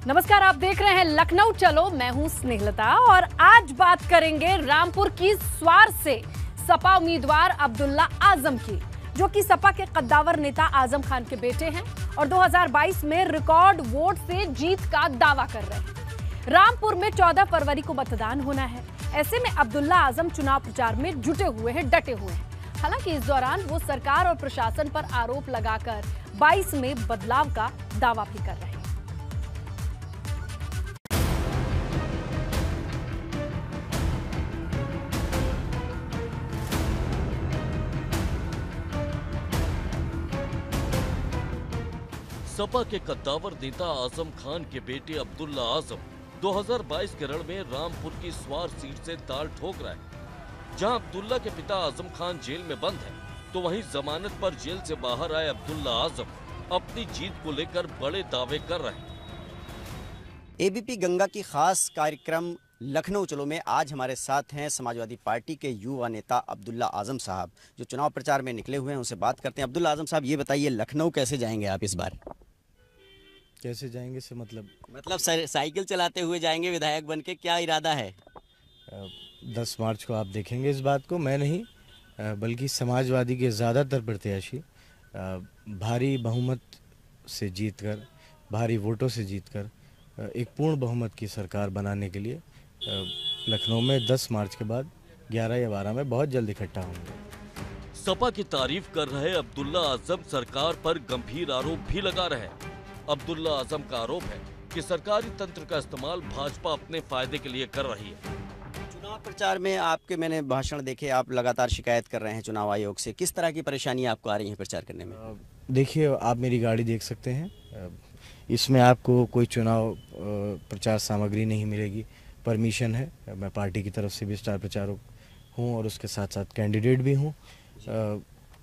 नमस्कार, आप देख रहे हैं लखनऊ चलो। मैं हूं स्नेहलता और आज बात करेंगे रामपुर की स्वार से सपा उम्मीदवार अब्दुल्ला आजम की, जो कि सपा के कद्दावर नेता आजम खान के बेटे हैं और 2022 में रिकॉर्ड वोट से जीत का दावा कर रहे हैं। रामपुर में 14 फरवरी को मतदान होना है। ऐसे में अब्दुल्ला आजम चुनाव प्रचार में जुटे हुए हैं, डटे हुए हैं। हालांकि इस दौरान वो सरकार और प्रशासन पर आरोप लगाकर 22 में बदलाव का दावा भी कर रहे हैं। सपा के कद्दावर नेता आजम खान के बेटे अब्दुल्ला आजम 2022 के रण में रामपुर की स्वार सीट से ताल ठोक रहा है। जहां अब्दुल्ला के पिता आजम खान जेल में बंद है, तो वहीं जमानत पर जेल से बाहर आए अब्दुल्ला आजम अपनी जीत को लेकर बड़े दावे कर रहे हैं। एबीपी गंगा की खास कार्यक्रम लखनऊ चलो में आज हमारे साथ हैं समाजवादी पार्टी के युवा नेता अब्दुल्ला आजम साहब, जो चुनाव प्रचार में निकले हुए हैं। उनसे बात करते हैं। अब्दुल्ला आजम साहब, ये बताइए, लखनऊ कैसे जाएंगे आप इस बार? कैसे जाएंगे से मतलब साइकिल चलाते हुए जाएंगे विधायक बन के, क्या इरादा है? 10 मार्च को आप देखेंगे इस बात को। मैं नहीं बल्कि समाजवादी के ज़्यादातर प्रत्याशी भारी बहुमत से जीतकर, भारी वोटों से जीतकर एक पूर्ण बहुमत की सरकार बनाने के लिए लखनऊ में 10 मार्च के बाद 11 या 12 में बहुत जल्द इकट्ठा होंगे। सपा की तारीफ कर रहे अब्दुल्ला आजम सरकार पर गंभीर आरोप भी लगा रहे हैं। अब्दुल्ला आजम का आरोप है कि सरकारी तंत्र का इस्तेमाल भाजपा अपने फायदे के लिए कर रही है। चुनाव प्रचार में आपके मैंने भाषण देखे, आप लगातार शिकायत कर रहे हैं चुनाव आयोग से। किस तरह की परेशानी आपको आ रही है प्रचार करने में? देखिए, आप मेरी गाड़ी देख सकते हैं। इसमें आपको कोई चुनाव प्रचार सामग्री नहीं मिलेगी। परमिशन है, मैं पार्टी की तरफ से भी स्टार प्रचारक हूँ और उसके साथ साथ कैंडिडेट भी हूँ।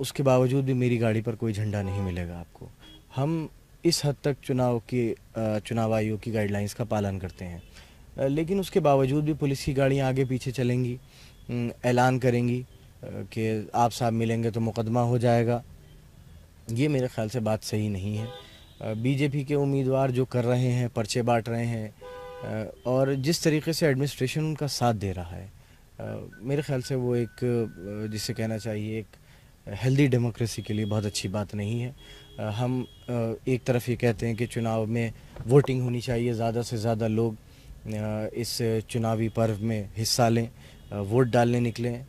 उसके बावजूद भी मेरी गाड़ी पर कोई झंडा नहीं मिलेगा आपको। हम इस हद तक चुनाव आयोग की गाइडलाइंस का पालन करते हैं, लेकिन उसके बावजूद भी पुलिस की गाड़ियाँ आगे पीछे चलेंगी, ऐलान करेंगी कि आप साहब मिलेंगे तो मुकदमा हो जाएगा। ये मेरे ख्याल से बात सही नहीं है। बीजेपी के उम्मीदवार जो कर रहे हैं, पर्चे बांट रहे हैं, और जिस तरीके से एडमिनिस्ट्रेशन उनका साथ दे रहा है, मेरे ख्याल से वो एक जिसे कहना चाहिए एक हेल्दी डेमोक्रेसी के लिए बहुत अच्छी बात नहीं है। हम एक तरफ ये कहते हैं कि चुनाव में वोटिंग होनी चाहिए, ज़्यादा से ज़्यादा लोग इस चुनावी पर्व में हिस्सा लें, वोट डालने निकलें।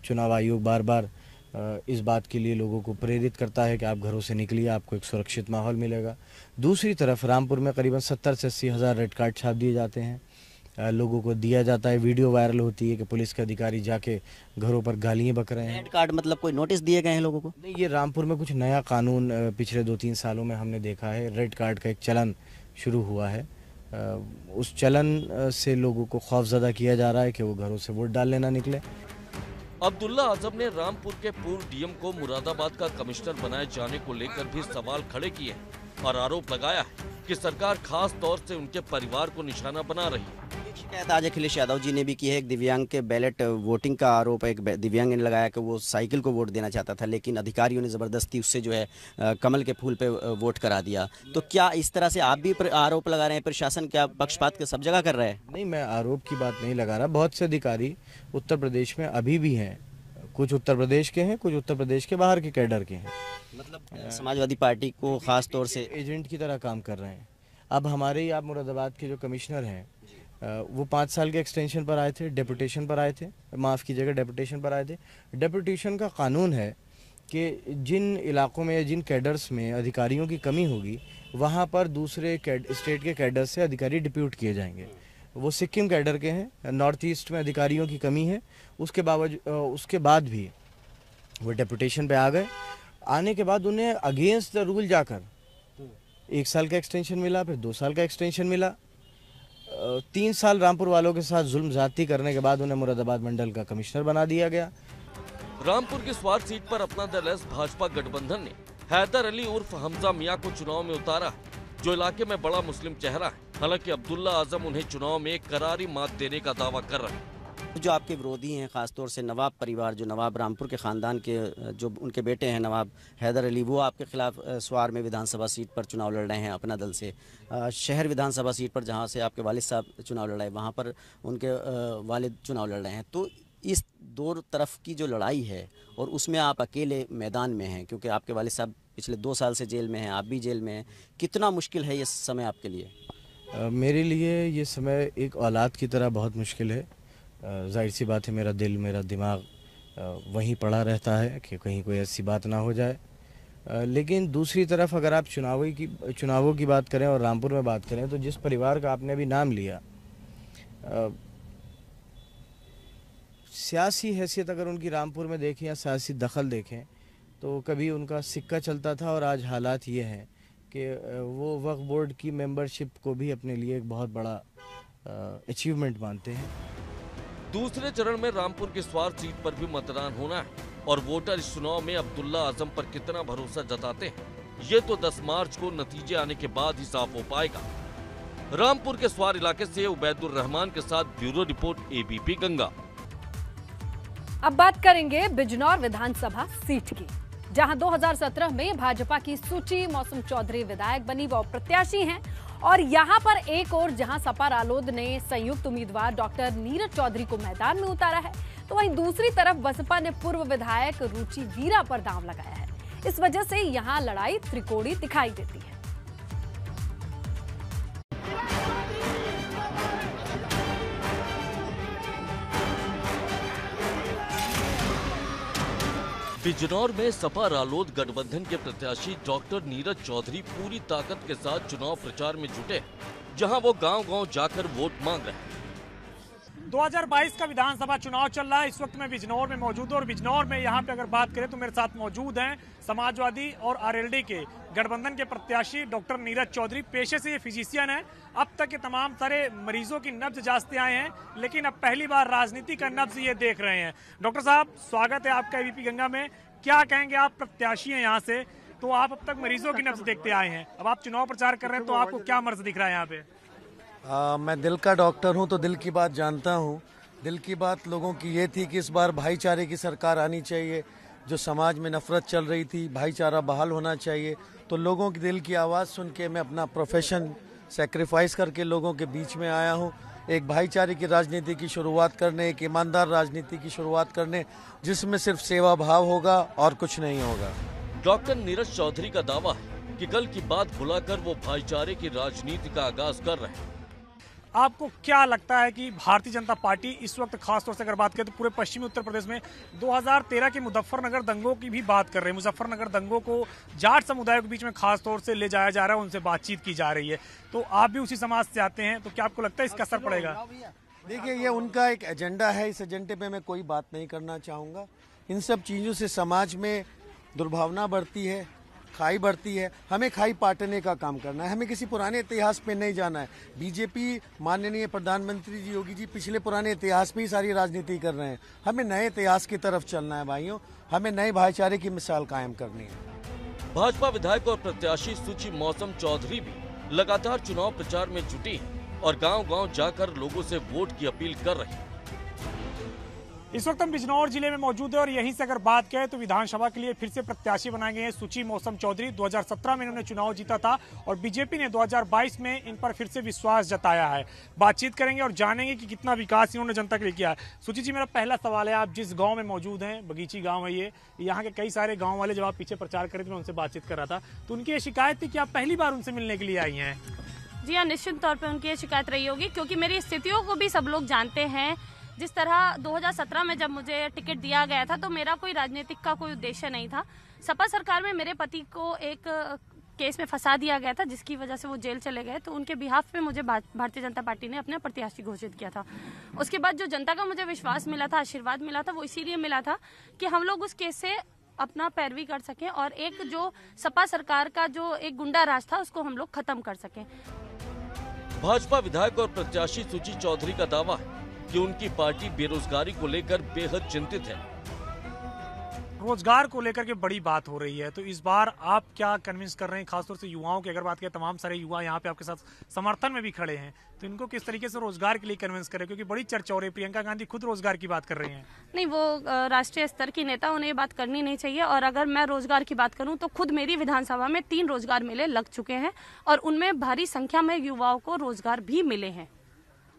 चुनाव आयोग बार बार इस बात के लिए लोगों को प्रेरित करता है कि आप घरों से निकलिए, आपको एक सुरक्षित माहौल मिलेगा। दूसरी तरफ रामपुर में करीबन 70 से 80 हज़ार रेड कार्ड छाप दिए जाते हैं, लोगों को दिया जाता है। वीडियो वायरल होती है कि पुलिस के अधिकारी जाके घरों पर गालियाँ बक रहे हैं। रेड कार्ड मतलब कोई नोटिस दिए गए हैं लोगों को? नहीं, ये रामपुर में कुछ नया कानून पिछले 2-3 सालों में हमने देखा है। रेड कार्ड का एक चलन शुरू हुआ है। उस चलन से लोगों को खौफजदा किया जा रहा है कि वो घरों से वोट डाल लेना निकले। अब्दुल्ला आजम ने रामपुर के पूर्व डीएम को मुरादाबाद का कमिश्नर बनाए जाने को लेकर भी सवाल खड़े किए हैं और आरोप लगाया है कि सरकार खास तौर से उनके परिवार को निशाना बना रही है। शिकायत आज अखिलेश यादव जी ने भी की है। एक दिव्यांग के बैलेट वोटिंग का आरोप है। एक दिव्यांग ने लगाया कि वो साइकिल को वोट देना चाहता था, लेकिन अधिकारियों ने ज़बरदस्ती उससे जो है कमल के फूल पे वोट करा दिया। तो क्या इस तरह से आप भी आरोप लगा रहे हैं? प्रशासन क्या पक्षपात सब जगह कर रहा है? नहीं, मैं आरोप की बात नहीं लगा रहा। बहुत से अधिकारी उत्तर प्रदेश में अभी भी हैं। कुछ उत्तर प्रदेश के हैं, कुछ उत्तर प्रदेश के बाहर के कैडर के हैं। मतलब समाजवादी पार्टी को खास तौर से एजेंट की तरह काम कर रहे हैं। अब हमारे ही आप मुरादाबाद के जो कमिश्नर हैं, वो 5 साल के एक्सटेंशन पर आए थे, डेपुटेशन पर आए थे, माफ़ कीजिएगा, डेपुटेशन पर आए थे। डेपुटेशन का कानून है कि जिन इलाकों में या जिन कैडर्स में अधिकारियों की कमी होगी, वहाँ पर दूसरे स्टेट के कैडर से अधिकारी डिप्यूट किए जाएंगे। वो सिक्किम कैडर के हैं, नॉर्थ ईस्ट में अधिकारियों की कमी है। उसके बाद भी वो डेपुटेशन पे आ गए। आने के बाद उन्हें अगेंस्ट द रूल जाकर 1 साल का एक्सटेंशन मिला, फिर 2 साल का एक्सटेंशन मिला। 3 साल रामपुर वालों के साथ जुल्म ज्यादती करने के बाद उन्हें मुरादाबाद मंडल का कमिश्नर बना दिया गया। रामपुर की स्वार सीट पर अपना दल भाजपा गठबंधन ने हैदर अली उर्फ हमजा मियां को चुनाव में उतारा, जो इलाके में बड़ा मुस्लिम चेहरा है। हालांकि अब्दुल्ला आजम उन्हें चुनाव में करारी मात देने का दावा कर रहे हैं। जो आपके विरोधी हैं, ख़ासतौर से नवाब परिवार, जो नवाब रामपुर के ख़ानदान के जो उनके बेटे हैं नवाब हैदर अली, वो आपके ख़िलाफ़ स्वार में विधानसभा सीट पर चुनाव लड़ रहे हैं अपना दल से। शहर विधानसभा सीट पर जहाँ से आपके वालिद साहब चुनाव लड़ रहे हैं, वहाँ पर उनके वालिद चुनाव लड़ रहे हैं। तो इस दो तरफ की जो लड़ाई है और उसमें आप अकेले मैदान में हैं, क्योंकि आपके वालिद साहब पिछले 2 साल से जेल में हैं, आप भी जेल में हैं। कितना मुश्किल है ये समय आपके लिए? मेरे लिए ये समय एक औलाद की तरह बहुत मुश्किल है। जाहिर सी बात है, मेरा दिल, मेरा दिमाग वहीं पड़ा रहता है कि कहीं कोई ऐसी बात ना हो जाए। लेकिन दूसरी तरफ अगर आप चुनावों की बात करें और रामपुर में बात करें, तो जिस परिवार का आपने अभी नाम लिया, सियासी हैसियत अगर उनकी रामपुर में देखें या सियासी दखल देखें, तो कभी उनका सिक्का चलता था और आज हालात ये हैं कि वो वक्फ बोर्ड की मेंबरशिप को भी अपने लिए एक बहुत बड़ा अचीवमेंट मानते हैं। दूसरे चरण में रामपुर की स्वार सीट पर भी मतदान होना है और वोटर इस चुनाव में अब्दुल्ला आजम पर कितना भरोसा जताते हैं, ये तो 10 मार्च को नतीजे आने के बाद ही साफ हो पाएगा। रामपुर के स्वार इलाके से उबैदुर रहमान के साथ ब्यूरो रिपोर्ट, एबीपी गंगा। अब बात करेंगे बिजनौर विधानसभा सीट की, जहां 2017 में भाजपा की सुची मौसम चौधरी विधायक बनी, वो प्रत्याशी हैं। और यहां पर एक और जहां सपा रालोद ने संयुक्त उम्मीदवार डॉक्टर नीरज चौधरी को मैदान में उतारा है, तो वहीं दूसरी तरफ बसपा ने पूर्व विधायक रुचि वीरा पर दांव लगाया है। इस वजह से यहां लड़ाई त्रिकोणी दिखाई देती है। बिजनौर में सपा रालोद गठबंधन के प्रत्याशी डॉक्टर नीरज चौधरी पूरी ताकत के साथ चुनाव प्रचार में जुटे, जहां वो गांव-गांव जाकर वोट मांग रहे हैं। 2022 का विधानसभा चुनाव चल रहा है। इस वक्त मैं बिजनौर में मौजूद हूँ और बिजनौर में यहाँ पे अगर बात करें तो मेरे साथ मौजूद हैं समाजवादी और आरएलडी के गठबंधन के प्रत्याशी डॉक्टर नीरज चौधरी। पेशे से ये फिजिशियन है। अब तक के तमाम सारे मरीजों की नब्ज जांचते आए हैं, लेकिन अब पहली बार राजनीति का नब्ज ये देख रहे हैं। डॉक्टर साहब, स्वागत है आपका एबीपी गंगा में। क्या कहेंगे, आप प्रत्याशी हैं यहाँ से, तो आप अब तक मरीजों की नब्ज देखते आए हैं, अब आप चुनाव प्रचार कर रहे हैं, तो आपको क्या मर्ज दिख रहा है यहाँ पे? मैं दिल का डॉक्टर हूं तो दिल की बात जानता हूं। दिल की बात लोगों की ये थी कि इस बार भाईचारे की सरकार आनी चाहिए। जो समाज में नफरत चल रही थी, भाईचारा बहाल होना चाहिए। तो लोगों की दिल की आवाज़ सुन के मैं अपना प्रोफेशन सेक्रीफाइस करके लोगों के बीच में आया हूं, एक भाईचारे की राजनीति की शुरुआत करने, एक ईमानदार राजनीति की शुरुआत करने, जिसमें सिर्फ सेवा भाव होगा और कुछ नहीं होगा। डॉक्टर नीरज चौधरी का दावा है कि कल की बात भुलाकर वो भाईचारे की राजनीति का आगाज कर रहे हैं। आपको क्या लगता है कि भारतीय जनता पार्टी इस वक्त खासतौर से अगर बात करें तो पूरे पश्चिमी उत्तर प्रदेश में 2013 के मुजफ्फरनगर दंगों की भी बात कर रहे हैं। मुजफ्फरनगर दंगों को जाट समुदाय के बीच में खासतौर से ले जाया जा रहा है, उनसे बातचीत की जा रही है। तो आप भी उसी समाज से आते हैं, तो क्या आपको लगता है इसका असर पड़ेगा? देखिए, ये उनका एक एजेंडा है। इस एजेंडे पे मैं कोई बात नहीं करना चाहूँगा। इन सब चीज़ों से समाज में दुर्भावना बढ़ती है, खाई बढ़ती है। हमें खाई पाटने का काम करना है, हमें किसी पुराने इतिहास पे नहीं जाना है। बीजेपी, माननीय प्रधानमंत्री जी योगी जी पिछले पुराने इतिहास पे ही सारी राजनीति कर रहे हैं। हमें नए इतिहास की तरफ चलना है भाइयों, हमें नए भाईचारे की मिसाल कायम करनी है। भाजपा विधायक और प्रत्याशी सुची मौसम चौधरी भी लगातार चुनाव प्रचार में जुटी है और गांव-गांव जाकर लोगों से वोट की अपील कर रही है। इस वक्त हम बिजनौर जिले में मौजूद है और यहीं से अगर बात करें तो विधानसभा के लिए फिर से प्रत्याशी बनाए गए हैं सुची मौसम चौधरी। 2017 में इन्होंने चुनाव जीता था और बीजेपी ने 2022 में इन पर फिर से विश्वास जताया है। बातचीत करेंगे और जानेंगे कि कितना विकास इन्होंने जनता के लिए किया है। सुची जी, मेरा पहला सवाल है, आप जिस गाँव में मौजूद हैं, बगीची गाँव है ये, यहाँ के कई सारे गाँव वाले जब आप पीछे प्रचार कर रहे थे, मैं उनसे बातचीत कर रहा था, तो उनकी ये शिकायत थी कि आप पहली बार उनसे मिलने के लिए आई हैं। जी हाँ, निश्चित तौर पर उनकी ये शिकायत रही होगी, क्योंकि मेरी स्थितियों को भी सब लोग जानते हैं। जिस तरह 2017 में जब मुझे टिकट दिया गया था तो मेरा कोई राजनीतिक का कोई उद्देश्य नहीं था। सपा सरकार में मेरे पति को एक केस में फंसा दिया गया था, जिसकी वजह से वो जेल चले गए, तो उनके बिहाफ पे मुझे भारतीय जनता पार्टी ने अपने प्रत्याशी घोषित किया था। उसके बाद जो जनता का मुझे विश्वास मिला था, आशीर्वाद मिला था, वो इसीलिए मिला था कि हम लोग उस केस से अपना पैरवी कर सकें और एक जो सपा सरकार का जो एक गुंडा राज था उसको हम लोग खत्म कर सकें। भाजपा विधायक और प्रत्याशी सुची चौधरी का दावा है कि उनकी पार्टी बेरोजगारी को लेकर बेहद चिंतित है। रोजगार को लेकर के बड़ी बात हो रही है, तो इस बार आप क्या कन्विंस कर रहे हैं, खासतौर से युवाओं की अगर बात करें, तमाम सारे युवा यहाँ पे आपके साथ समर्थन में भी खड़े हैं, तो इनको किस तरीके से रोजगार के लिए कन्विंस करें, क्योंकि बड़ी चर्चा हो रही है, प्रियंका गांधी खुद रोजगार की बात कर रही हैं। नहीं, वो राष्ट्रीय स्तर की नेता, उन्हें ये बात करनी नहीं चाहिए। और अगर मैं रोजगार की बात करूं तो खुद मेरी विधानसभा में 3 रोजगार मेले लग चुके हैं और उनमें भारी संख्या में युवाओं को रोजगार भी मिले हैं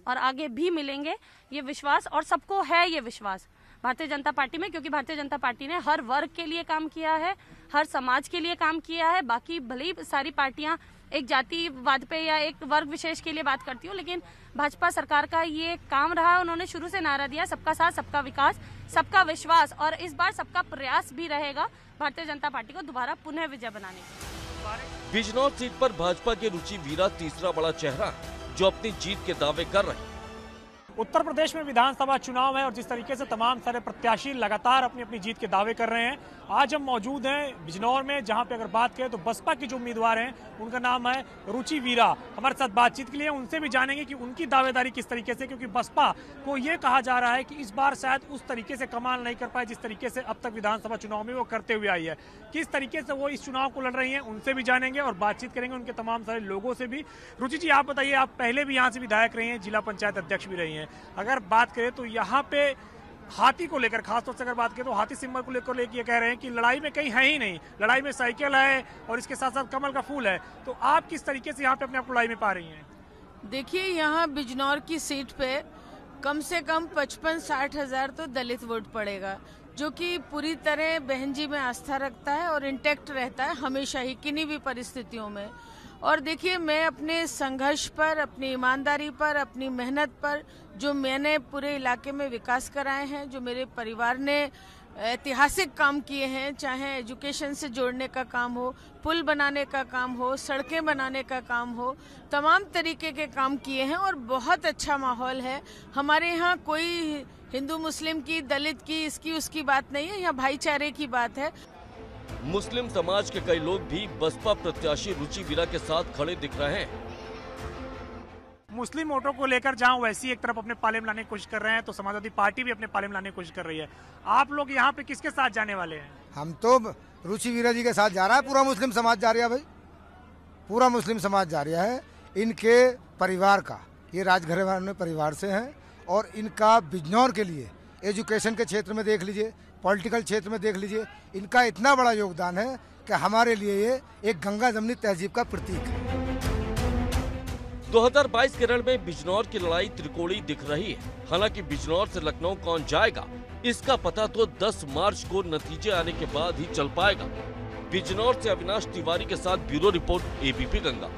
और आगे भी मिलेंगे, ये विश्वास और सबको है, ये विश्वास भारतीय जनता पार्टी में, क्योंकि भारतीय जनता पार्टी ने हर वर्ग के लिए काम किया है, हर समाज के लिए काम किया है। बाकी भले ही सारी पार्टियां एक जातिवाद पे या एक वर्ग विशेष के लिए बात करती हो, लेकिन भाजपा सरकार का ये काम रहा है। उन्होंने शुरू से नारा दिया, सबका साथ, सबका विकास, सबका विश्वास, और इस बार सबका प्रयास भी रहेगा भारतीय जनता पार्टी को दोबारा पुनः विजय बनाने की। बिजनौर सीट पर भाजपा के रुचि वीरा तीसरा बड़ा चेहरा जो अपनी जीत के दावे कर रहे हैं। उत्तर प्रदेश में विधानसभा चुनाव है और जिस तरीके से तमाम सारे प्रत्याशी लगातार अपनी अपनी जीत के दावे कर रहे हैं, आज हम मौजूद हैं बिजनौर में, जहां पे अगर बात करें तो बसपा के जो उम्मीदवार हैं उनका नाम है रुचि वीरा। हमारे साथ बातचीत के लिए उनसे भी जानेंगे कि उनकी दावेदारी किस तरीके से, क्योंकि बसपा को ये कहा जा रहा है कि इस बार शायद उस तरीके से कमाल नहीं कर पाए जिस तरीके से अब तक विधानसभा चुनाव में वो करते हुए आई है। किस तरीके से वो इस चुनाव को लड़ रही है, उनसे भी जानेंगे और बातचीत करेंगे उनके तमाम सारे लोगों से भी। रुचि जी, आप बताइए, आप पहले भी यहाँ से विधायक रही हैं, जिला पंचायत अध्यक्ष भी रही हैं, अगर बात करें तो यहाँ पे हाथी को लेकर, खासतौर से अगर बात करें तो हाथी सिंबल को लेकर ये कह रहे हैं कि लड़ाई में कहीं है ही नहीं, लड़ाई में साइकिल है और इसके साथ साथ कमल का फूल है, तो आप किस तरीके से यहाँ पे अपने आप लड़ाई में पा रही हैं? देखिए, यहाँ बिजनौर की सीट पे कम से कम 55-60 हजार तो दलित वोट पड़ेगा, जो कि पूरी तरह बहन जी में आस्था रखता है और इंटैक्ट रहता है हमेशा ही, किन्हीं भी परिस्थितियों में। और देखिए, मैं अपने संघर्ष पर, अपनी ईमानदारी पर, अपनी मेहनत पर, जो मैंने पूरे इलाके में विकास कराए हैं, जो मेरे परिवार ने ऐतिहासिक काम किए हैं, चाहे एजुकेशन से जोड़ने का काम हो, पुल बनाने का काम हो, सड़कें बनाने का काम हो, तमाम तरीके के काम किए हैं और बहुत अच्छा माहौल है हमारे यहाँ। कोई हिंदू मुस्लिम की, दलित की, इसकी उसकी बात नहीं है, यहाँ भाईचारे की बात है। मुस्लिम समाज के कई लोग भी बसपा प्रत्याशी रुचि वीरा के साथ खड़े दिख रहे हैं। मुस्लिम वोटों को लेकर जहां वैसी एक तरफ अपने पाले में लाने की कोशिश कर रहे हैं, तो समाजवादी पार्टी भी अपने पाले में लाने की कोशिश कर रही है। आप लोग यहाँ पे किसके साथ जाने वाले हैं? हम तो रुचि वीरा जी के साथ जा रहा है, पूरा मुस्लिम समाज जा रहा है भाई, पूरा मुस्लिम समाज जा रहा है। इनके परिवार का, ये राजघराने परिवार से हैं और इनका बिजनौर के लिए एजुकेशन के क्षेत्र में देख लीजिए, पॉलिटिकल क्षेत्र में देख लीजिए, इनका इतना बड़ा योगदान है कि हमारे लिए ये एक गंगा जमनी तहजीब का प्रतीक है। 2022 केरल में बिजनौर की लड़ाई त्रिकोणी दिख रही है। हालांकि बिजनौर से लखनऊ कौन जाएगा, इसका पता तो 10 मार्च को नतीजे आने के बाद ही चल पाएगा। बिजनौर से अविनाश तिवारी के साथ ब्यूरो रिपोर्ट, एबीपी गंगा।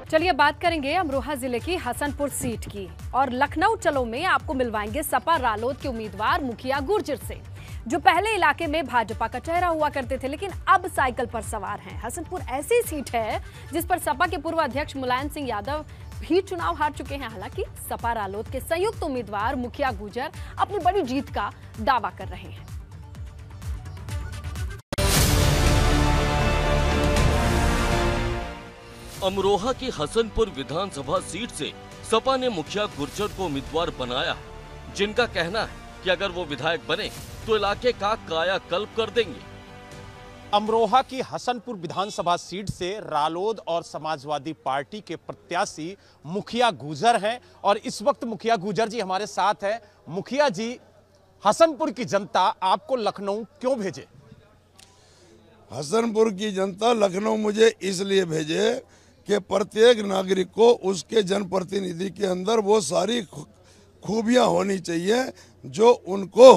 चलिए बात करेंगे अमरोहा जिले की हसनपुर सीट की, और लखनऊ चलो में आपको मिलवाएंगे सपा रालोद के उम्मीदवार मुखिया गुर्जर से, जो पहले इलाके में भाजपा का चेहरा हुआ करते थे लेकिन अब साइकिल पर सवार हैं। हसनपुर ऐसी सीट है जिस पर सपा के पूर्व अध्यक्ष मुलायम सिंह यादव भी चुनाव हार चुके हैं। हालांकि सपा रालोद के संयुक्त उम्मीदवार मुखिया गुर्जर अपनी बड़ी जीत का दावा कर रहे हैं। अमरोहा की हसनपुर विधानसभा सीट से सपा ने मुखिया गुर्जर को उम्मीदवार बनाया, जिनका कहना है कि अगर वो विधायक बने तो इलाके का कायाकल्प कर देंगे। अमरोहा की हसनपुर विधानसभा सीट से रालोद और समाजवादी पार्टी के प्रत्याशी मुखिया गुर्जर हैं और इस वक्त मुखिया गुर्जर जी हमारे साथ हैं। मुखिया जी, हसनपुर की जनता आपको लखनऊ क्यों भेजे? हसनपुर की जनता लखनऊ मुझे इसलिए भेजे कि प्रत्येक नागरिक को उसके जनप्रतिनिधि के अंदर वो सारी खूबियां होनी चाहिए जो उनको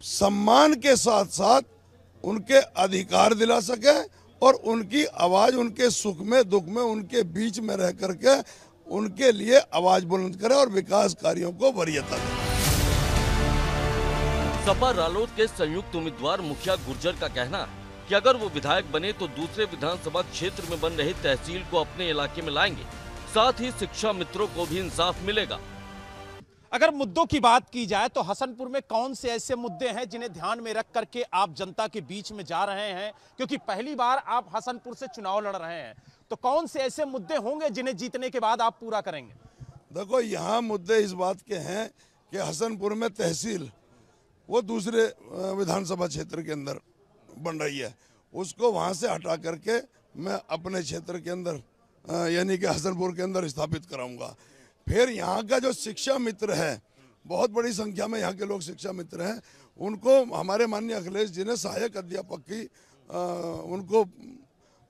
सम्मान के साथ साथ उनके अधिकार दिला सके और उनकी आवाज उनके सुख में दुख में उनके बीच में रह करके उनके लिए आवाज बुलंद करे और विकास कार्यों को वरीयता दे। सपा रालोद के संयुक्त उम्मीदवार मुखिया गुर्जर का कहना है कि अगर वो विधायक बने तो दूसरे विधानसभा क्षेत्र में बन रही तहसील को अपने इलाके में लाएंगे, साथ ही शिक्षा मित्रों को भी इंसाफ मिलेगा। अगर मुद्दों की बात की जाए तो हसनपुर में कौन से ऐसे मुद्दे हैं जिन्हें ध्यान में रख करके आप जनता के बीच में जा रहे हैं? क्योंकि पहली बार आप हसनपुर से चुनाव लड़ रहे हैं, तो कौन से ऐसे मुद्दे होंगे जिन्हें जीतने के बाद आप पूरा करेंगे? देखो, यहाँ मुद्दे इस बात के हैं कि हसनपुर में तहसील वो दूसरे विधानसभा क्षेत्र के अंदर बन रही है, उसको वहाँ से हटा करके मैं अपने क्षेत्र के अंदर यानी कि हसनपुर के अंदर स्थापित कराऊंगा। फिर यहाँ का जो शिक्षा मित्र है, बहुत बड़ी संख्या में यहाँ के लोग शिक्षा मित्र हैं, उनको हमारे माननीय अखिलेश जी ने सहायक अध्यापक की उनको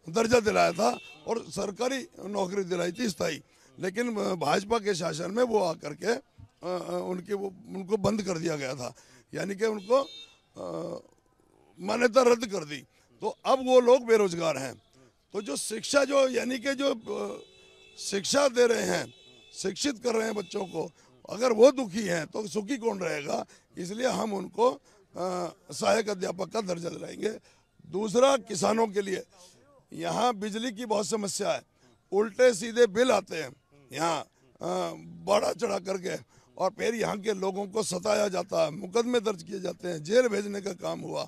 दर्जा दिलाया था और सरकारी नौकरी दिलाई थी स्थायी, लेकिन भाजपा के शासन में वो आकर के उनको बंद कर दिया गया था, यानी कि उनको मान्यता रद्द कर दी। तो अब वो लोग बेरोजगार हैं। तो जो शिक्षा जो यानी कि जो शिक्षा दे रहे हैं, शिक्षित कर रहे हैं बच्चों को, अगर वो दुखी हैं तो सुखी कौन रहेगा? इसलिए हम उनको सहायक अध्यापक का दर्जा दिलाएंगे। दूसरा, किसानों के लिए यहाँ बिजली की बहुत समस्या है, उल्टे सीधे बिल आते हैं यहाँ बढ़ा चढ़ा करके, और फिर यहाँ के लोगों को सताया जाता है, मुकदमे दर्ज किए जाते हैं, जेल भेजने का काम हुआ।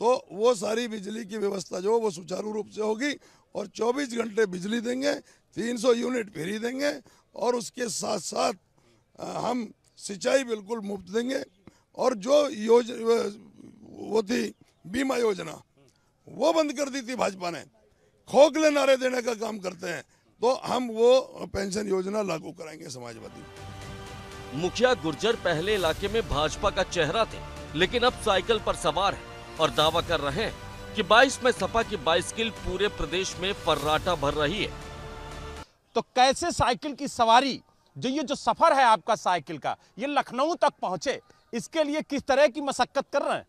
तो वो सारी बिजली की व्यवस्था जो वो सुचारू रूप से होगी और 24 घंटे बिजली देंगे, 300 यूनिट फ्री देंगे, और उसके साथ साथ हम सिंचाई बिल्कुल मुफ्त देंगे। और जो वो थी बीमा योजना, वो बंद कर दी थी भाजपा ने, खोखले नारे देने का काम करते हैं, तो हम वो पेंशन योजना लागू कराएंगे समाजवादी। मुखिया गुर्जर पहले इलाके में भाजपा का चेहरा थे, लेकिन अब साइकिल पर सवार हैं और दावा कर रहे हैं कि 22 में सपा की बाइसिकल पूरे प्रदेश में फर्राटा भर रही है। तो कैसे साइकिल की सवारी, जो सफर है आपका साइकिल का, ये लखनऊ तक पहुंचे, इसके लिए किस तरह की मशक्कत कर रहे हैं?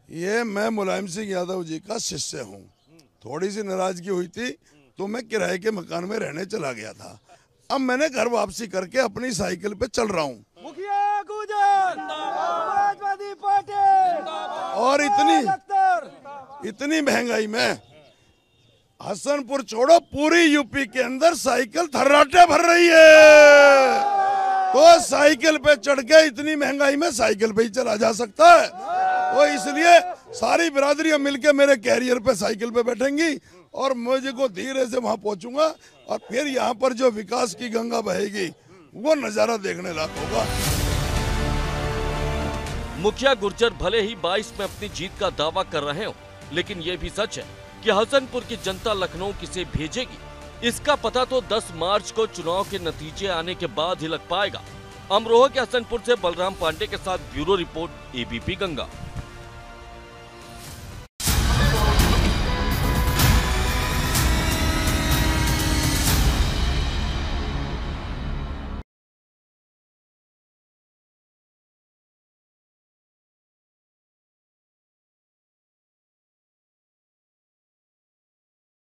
ये मैं मुलायम सिंह यादव जी का शिष्य हूँ। थोड़ी सी नाराजगी हुई थी तो मैं किराए के मकान में रहने चला गया था। अब मैंने घर वापसी करके अपनी साइकिल पे चल रहा हूँ। मुखिया गुर्जर समाजवादी पार्टी, और इतनी महंगाई में हसनपुर छोड़ो, पूरी यूपी के अंदर साइकिल थर्राटे भर रही है। तो साइकिल पे चढ़ के इतनी महंगाई में साइकिल पे ही चला जा सकता है। तो इसलिए सारी बिरादरियां मिलके मेरे कैरियर पे साइकिल पे बैठेंगी और मुझे को धीरे से वहां पहुंचूंगा, और फिर यहाँ पर जो विकास की गंगा बहेगी वो नजारा देखने लायक होगा। मुखिया गुर्जर भले ही 22 में अपनी जीत का दावा कर रहे हो, लेकिन ये भी सच है कि हसनपुर की जनता लखनऊ किसे भेजेगी, इसका पता तो 10 मार्च को चुनाव के नतीजे आने के बाद ही लग पाएगा। अमरोहा के हसनपुर से बलराम पांडे के साथ ब्यूरो रिपोर्ट, एबीपी गंगा।